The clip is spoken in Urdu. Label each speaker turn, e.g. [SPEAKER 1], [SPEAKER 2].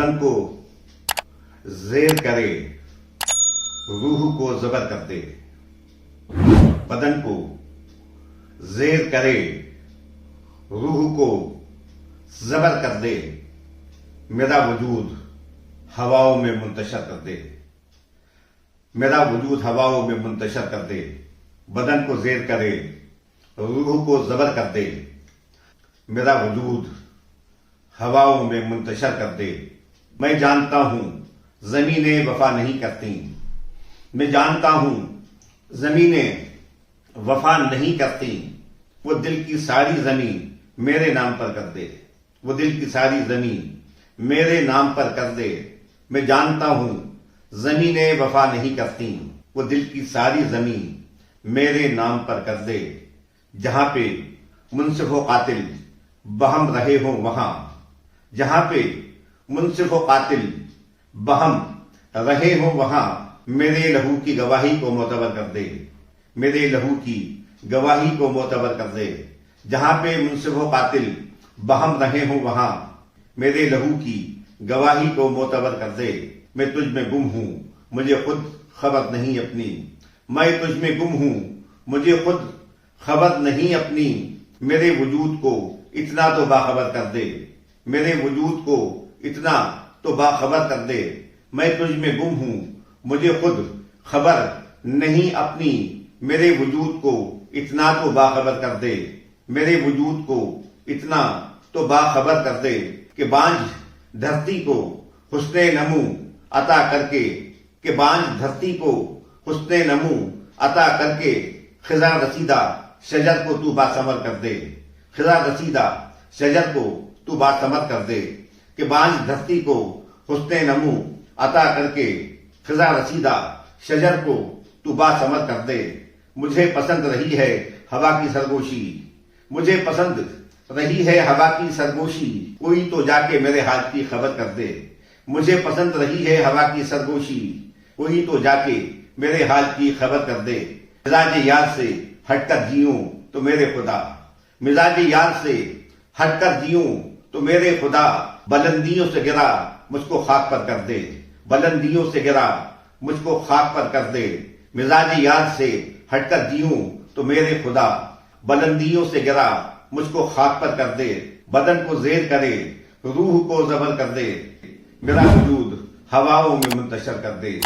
[SPEAKER 1] بدن کو زیر کرے روح کو زبر کر دے. بدن کو زیر کرے روح کو زبر کر دے. میرا وجود ہواؤں میں منتشر کر دے. میرا وجود ہواؤں میں منتشر کر دے. بدن کو زیر کرے روح کو زبر کر دے. میرا وجود ہواؤں میں منتشر کر دے. میں جانتا ہوں زمینیں وفا نہیں کرتی. میں جانتا ہوں زمینیں وفا نہیں کرتی. وہ دل کی ساری زمین میرے نام پر کر دے. وہ دل کی ساری زمین میرے نام پر کر دے. میں جانتا ہوں زمینیں وفا نہیں کرتی. وہ دل کی ساری زمین میرے نام پر کر دے. جہاں پہ منصف و قاتل بہم رہے ہوں وہاں. جہاں پہ منصف و قاتل بہم رہے ہوں وہاں میرے لہو کی گواہی کو معتبر کر دے. میرے لہو کی گواہی کو معتبر کر دے. جہاں پہ منصف و قاتل بہم رہے ہوں وہاں میرے لہو کی گواہی کو معتبر کر دے. میں تجھ میں گم ہوں مجھے خود خبر نہیں اپنی. میں تجھ میں گم ہوں مجھے خود خبر نہیں اپنی. میرے وجود کو اتنا تو باخبر کر دے. میرے وجود کو اتنا تو باخبر کر دے. میں تجھ میں گم ہوں مجھے خود خبر نہیں اپنی. میرے وجود کو اتنا تو باخبر کر دے. میرے وجود کو اتنا تو باخبر کر دے کہ بانجھ دھرتی کو حسن نمو عطا کر کے. کہ بانجھ دھرتی کو حسن نمو عطا کر کے خزاں رسیدہ شجر کو تو باثمر کر دے. خزاں رسیدہ شجر کو تو باثمر کر دے. کہ بانجھ دھرتی کو حسن نمو عطا کر کے خزاں رسیدہ شجر کو تو باثمر کر دے. مجھے پسند رہی ہے ہوا کی سرگوشی. مجھے پسند رہی ہے ہوا کی سرگوشی. کوئی تو جا کے میرے حال کی خبر کر دے. مجھے پسند رہی ہے ہوا کی سرگوشی. کوئی تو جا کے میرے حال کی خبر کر دے. مزاج یار سے ہٹ کر جیوں تو میرے خدا. مزاج یار سے ہٹ کر جیوں تو میرے خدا. بلندیوں سے گرا مجھ کو خاک پر کر دے. بلندیوں سے گرا مجھ کو خاک پر کر دے. مزاج یار سے ہٹ کر جیوں تو میرے خدا. بلندیوں سے گرا مجھ کو خاک پر کر دے. بدن کو زیر کرے روح کو زبر کر دے. میرا وجود ہواؤں میں منتشر کر دے.